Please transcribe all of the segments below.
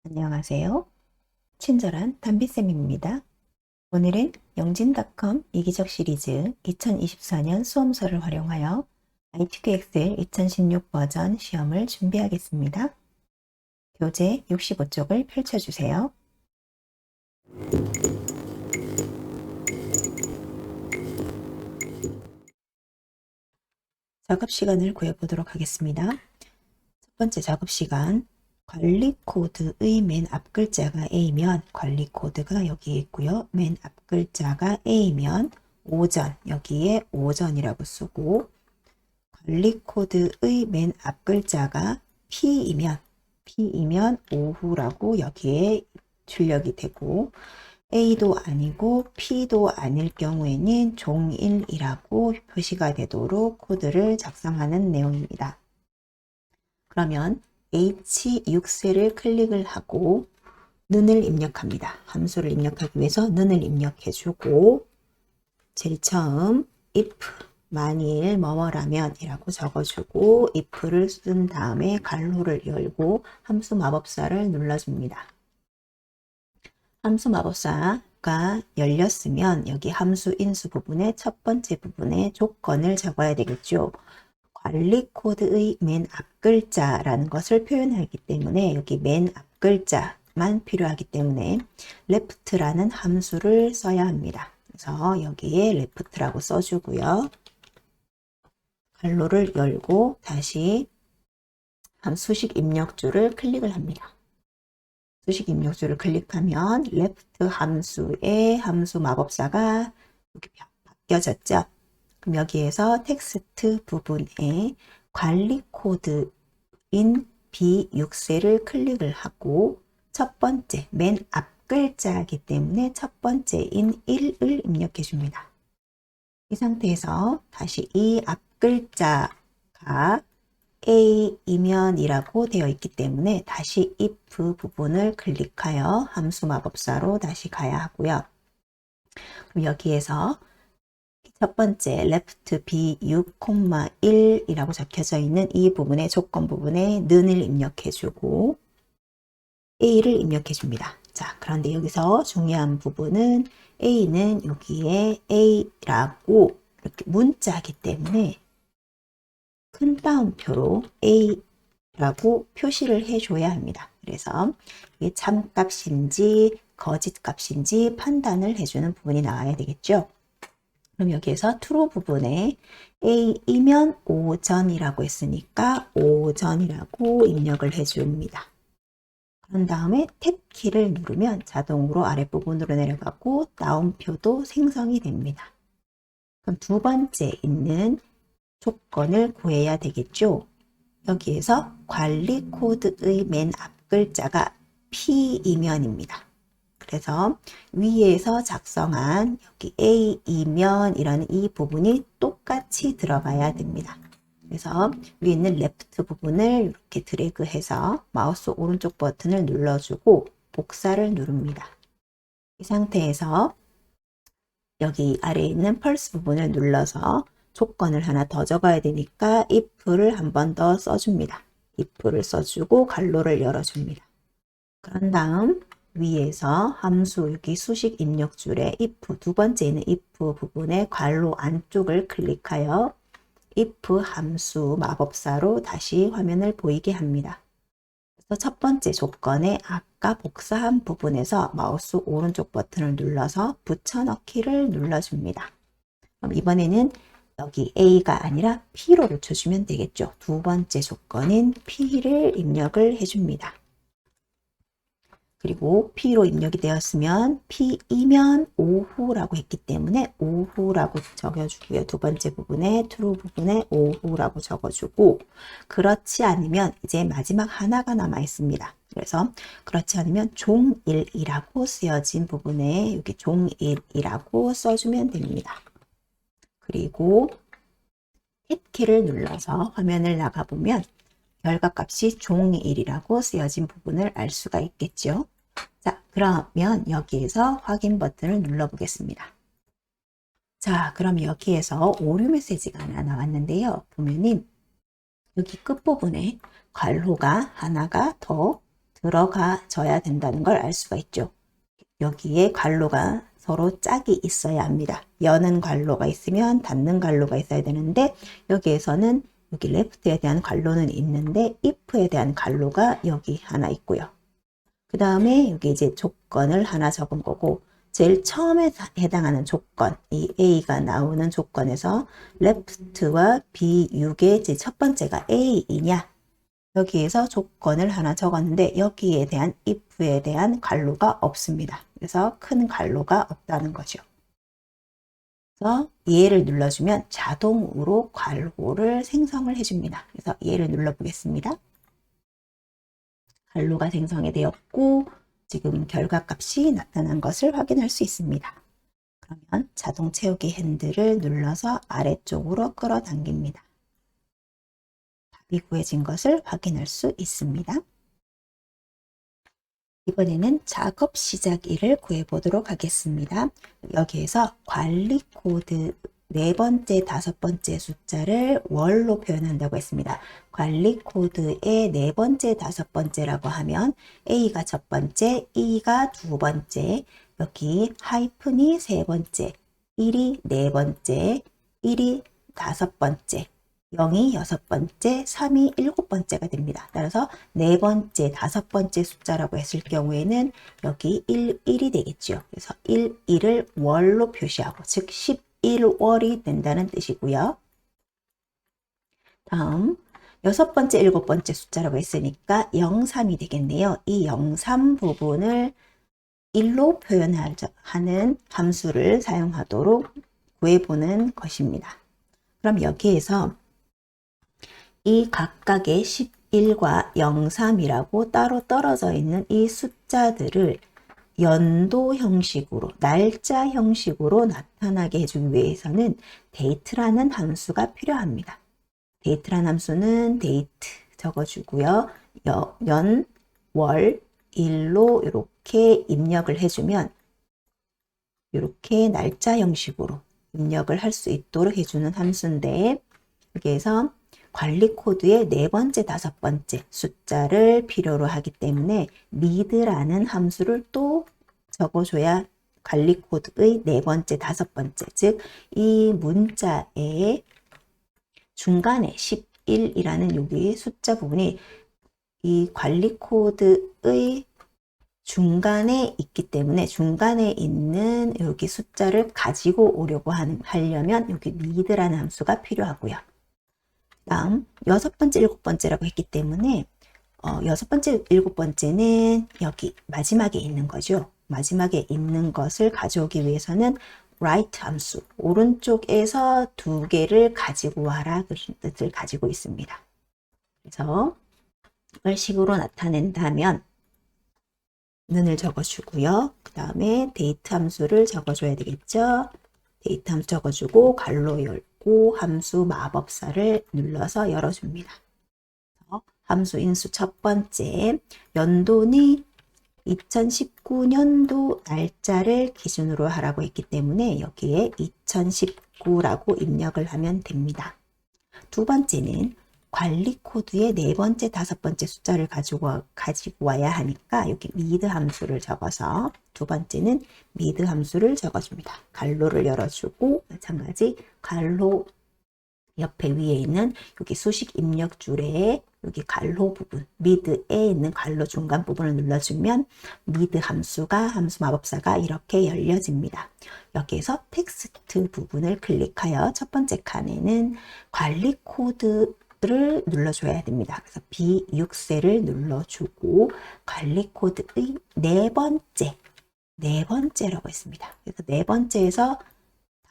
안녕하세요. 친절한 담비쌤입니다. 오늘은 영진닷컴 이기적 시리즈 2024년 수험서를 활용하여 ITQ 엑셀 2016 버전 시험을 준비하겠습니다. 교재 65쪽을 펼쳐주세요. 작업 시간을 구해보도록 하겠습니다. 첫 번째 작업 시간, 관리 코드의 맨 앞 글자가 A면 관리 코드가 여기에 있고요. 맨 앞 글자가 A면 오전, 여기에 오전이라고 쓰고, 관리 코드의 맨 앞 글자가 P이면 오후라고 여기에 출력이 되고, A도 아니고 P도 아닐 경우에는 종일이라고 표시가 되도록 코드를 작성하는 내용입니다. 그러면 H6셀을 클릭을 하고 는을 입력합니다. 함수를 입력하기 위해서 는을 입력해주고, 제일 처음 if 만일 뭐뭐라면 이라고 적어주고 if를 쓴 다음에 괄호를 열고 함수 마법사를 눌러줍니다. 함수 마법사가 열렸으면 여기 함수 인수 부분의 첫 번째 부분에 조건을 적어야 되겠죠. 관리 코드의 맨 앞 글자라는 것을 표현하기 때문에 여기 맨 앞 글자만 필요하기 때문에 left라는 함수를 써야 합니다. 그래서 여기에 left라고 써주고요. 괄호를 열고 다시 수식 입력줄을 클릭을 합니다. 수식 입력줄을 클릭하면 left 함수의 함수 마법사가 이렇게 바뀌어졌죠. 그럼 여기에서 텍스트 부분에 관리 코드인 B6셀을 클릭을 하고 첫 번째 맨 앞 글자이기 때문에 첫 번째인 1을 입력해 줍니다. 이 상태에서 다시 이 앞 글자가 A이면이라고 되어 있기 때문에 다시 if 부분을 클릭하여 함수 마법사로 다시 가야 하고요. 그럼 여기에서 첫 번째 left B6, 1이라고 적혀져 있는 이 부분의 조건 부분에 는을 입력해 주고 A를 입력해 줍니다. 자, 그런데 여기서 중요한 부분은 A는 여기에 A라고 이렇게 문자이기 때문에 큰 따옴표로 A라고 표시를 해줘야 합니다. 그래서 이게 참값인지 거짓값인지 판단을 해주는 부분이 나와야 되겠죠. 그럼 여기에서 true 부분에 A이면 오전이라고 했으니까 오전이라고 입력을 해줍니다. 그런 다음에 탭 키를 누르면 자동으로 아랫부분으로 내려가고 따옴표도 생성이 됩니다. 그럼 두 번째 있는 조건을 구해야 되겠죠. 여기에서 관리 코드의 맨 앞 글자가 P이면입니다. 그래서 위에서 작성한 여기 A이면이라는 이 부분이 똑같이 들어가야 됩니다. 그래서 위에 있는 레프트 부분을 이렇게 드래그해서 마우스 오른쪽 버튼을 눌러주고 복사를 누릅니다. 이 상태에서 여기 아래에 있는 펄스 부분을 눌러서 조건을 하나 더 적어야 되니까 if를 한 번 더 써줍니다. if를 써주고 괄호를 열어줍니다. 그런 다음 위에서 함수 여기 수식 입력줄에 if 두 번째는 if 부분의 괄호 안쪽을 클릭하여 if 함수 마법사로 다시 화면을 보이게 합니다. 그래서 첫 번째 조건에 아까 복사한 부분에서 마우스 오른쪽 버튼을 눌러서 붙여넣기를 눌러줍니다. 그럼 이번에는 여기 A가 아니라 P로 붙여주면 되겠죠. 두 번째 조건인 P를 입력을 해줍니다. 그리고 P로 입력이 되었으면 P이면 오후라고 했기 때문에 오후라고 적어주고요. 두 번째 부분에 true 부분에 오후라고 적어주고, 그렇지 않으면 이제 마지막 하나가 남아 있습니다. 그래서 그렇지 않으면 종일이라고 쓰여진 부분에 여기 종일이라고 써주면 됩니다. 그리고 탭키를 눌러서 화면을 나가보면 결과값이 종일이라고 쓰여진 부분을 알 수가 있겠죠. 자, 그러면 여기에서 확인 버튼을 눌러 보겠습니다. 자, 그럼 여기에서 오류 메시지가 하나 나왔는데요. 보면은 여기 끝부분에 괄호가 하나가 더 들어가져야 된다는 걸 알 수가 있죠. 여기에 괄호가 서로 짝이 있어야 합니다. 여는 괄호가 있으면 닫는 괄호가 있어야 되는데 여기에서는 여기 left에 대한 괄호는 있는데 if에 대한 괄호가 여기 하나 있고요. 그 다음에 여기 이제 조건을 하나 적은 거고 제일 처음에 해당하는 조건, 이 A가 나오는 조건에서 left와 B6의 제 첫 번째가 A이냐 여기에서 조건을 하나 적었는데 여기에 대한 if에 대한 괄호가 없습니다. 그래서 큰 괄호가 없다는 거죠. 그래서 얘를 눌러주면 자동으로 괄호를 생성을 해줍니다. 그래서 얘를 눌러보겠습니다. 괄호가 생성이 되었고 지금 결과값이 나타난 것을 확인할 수 있습니다. 그러면 자동 채우기 핸들을 눌러서 아래쪽으로 끌어당깁니다. 답이 구해진 것을 확인할 수 있습니다. 이번에는 작업 시작일을 구해보도록 하겠습니다. 여기에서 관리 코드 네 번째, 다섯 번째 숫자를 월로 표현한다고 했습니다. 관리 코드의 네 번째, 다섯 번째라고 하면 A가 첫 번째, E가 두 번째, 여기 하이픈이 세 번째, 1이 네 번째, 1이 다섯 번째, 0이 여섯 번째, 3이 일곱 번째가 됩니다. 따라서 네 번째, 다섯 번째 숫자라고 했을 경우에는 여기 1, 1이 되겠죠. 그래서 1, 1을 월로 표시하고 즉 11월이 된다는 뜻이고요. 다음 여섯 번째, 일곱 번째 숫자라고 했으니까 03이 되겠네요. 이 03 부분을 1로 표현하는 함수를 사용하도록 구해보는 것입니다. 그럼 여기에서 이 각각의 11과 03이라고 따로 떨어져 있는 이 숫자들을 연도 형식으로, 날짜 형식으로 나타나게 해주기 위해서는 date라는 함수가 필요합니다. date라는 함수는 date 적어주고요. 연, 월, 일로 이렇게 입력을 해주면 이렇게 날짜 형식으로 입력을 할 수 있도록 해주는 함수인데 여기에서 관리 코드의 네 번째, 다섯 번째 숫자를 필요로 하기 때문에 read라는 함수를 또 적어줘야 관리 코드의 네 번째, 다섯 번째, 즉 이 문자의 중간에 11이라는 여기 숫자 부분이 이 관리 코드의 중간에 있기 때문에 중간에 있는 여기 숫자를 가지고 오려고 하려면 여기 read라는 함수가 필요하고요. 다음 여섯 번째, 일곱 번째라고 했기 때문에 여섯 번째, 일곱 번째는 여기 마지막에 있는 거죠. 마지막에 있는 것을 가져오기 위해서는 right 함수, 오른쪽에서 두 개를 가지고 와라 그런 뜻을 가지고 있습니다. 그래서 이걸 식으로 나타낸다면 는을 적어주고요. 그 다음에 데이트 함수를 적어줘야 되겠죠. 데이트 함수 적어주고 괄호 열고 함수 마법사를 눌러서 열어줍니다. 함수 인수 첫 번째 연도는 2019년도 날짜를 기준으로 하라고 했기 때문에 여기에 2019라고 입력을 하면 됩니다. 두 번째는 관리 코드의 네 번째, 다섯 번째 숫자를 가지고 와야 하니까 여기 read 함수를 적어서 두 번째는 read 함수를 적어줍니다. 괄호를 열어주고 마찬가지 괄호 옆에 위에 있는 여기 수식 입력 줄에 여기 괄호 부분, mid에 있는 괄호 중간 부분을 눌러주면 mid 함수가 함수 마법사가 이렇게 열려집니다. 여기에서 텍스트 부분을 클릭하여 첫 번째 칸에는 관리 코드를 눌러줘야 됩니다. 그래서 B6셀을 눌러주고 관리 코드의 네 번째라고 했습니다. 그래서 네 번째에서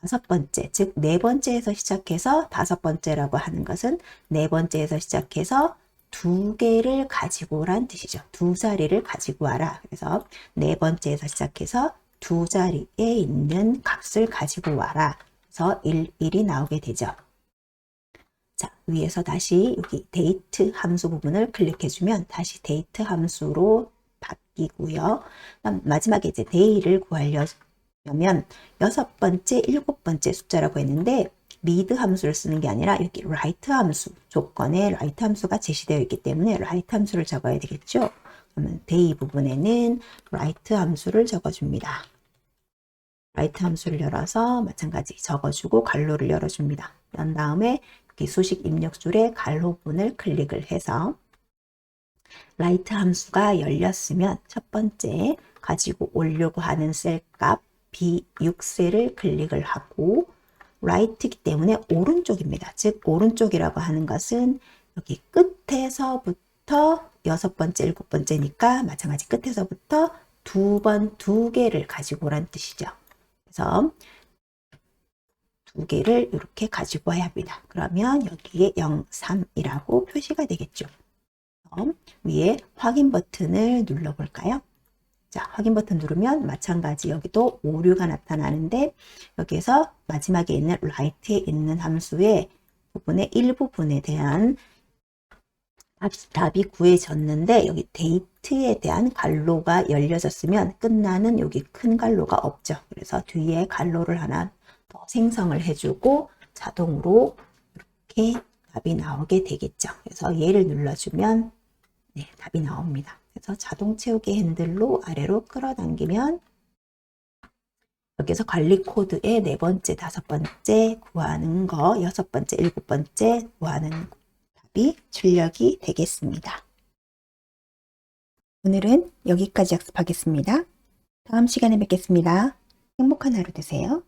다섯 번째, 즉 네 번째에서 시작해서 다섯 번째라고 하는 것은 네 번째에서 시작해서 두 개를 가지고 오란 뜻이죠. 두 자리를 가지고 와라. 그래서 네 번째에서 시작해서 두 자리에 있는 값을 가지고 와라. 그래서 1이 나오게 되죠. 자, 위에서 다시 여기 데이트 함수 부분을 클릭해주면 다시 데이트 함수로 바뀌고요. 마지막에 이제 데이를 구하려면 여섯 번째, 일곱 번째 숫자라고 했는데 read 함수를 쓰는 게 아니라 여기 write 함수, 조건에 write 함수가 제시되어 있기 때문에 write 함수를 적어야 되겠죠. 그러면 day 부분에는 write 함수를 적어줍니다. write 함수를 열어서 마찬가지 적어주고 괄호를 열어줍니다. 그런 다음에 여기 수식 입력줄에 괄호 부분을 클릭을 해서 write 함수가 열렸으면 첫 번째 가지고 오려고 하는 셀 값 B6셀을 클릭을 하고 write이기 때문에 오른쪽입니다. 즉 오른쪽이라고 하는 것은 여기 끝에서부터 6번째, 7번째니까 마찬가지 끝에서부터 두 개를 가지고 오란 뜻이죠. 그래서 2개를 이렇게 가지고 와야 합니다. 그러면 여기에 0, 3이라고 표시가 되겠죠. 위에 확인 버튼을 눌러볼까요? 자, 확인 버튼 누르면 마찬가지 여기도 오류가 나타나는데 여기에서 마지막에 있는 write에 있는 함수의 부분의 일부분에 대한 답이 구해졌는데 여기 date에 대한 괄호가 열려졌으면 끝나는 여기 큰 괄호가 없죠. 그래서 뒤에 괄호를 하나 더 생성을 해주고 자동으로 이렇게 답이 나오게 되겠죠. 그래서 얘를 눌러주면 네, 답이 나옵니다. 그래서 자동 채우기 핸들로 아래로 끌어당기면 여기서 관리 코드의 4번째, 5번째 구하는 거, 6번째, 7번째 구하는 답이 출력이 되겠습니다. 오늘은 여기까지 학습하겠습니다. 다음 시간에 뵙겠습니다. 행복한 하루 되세요.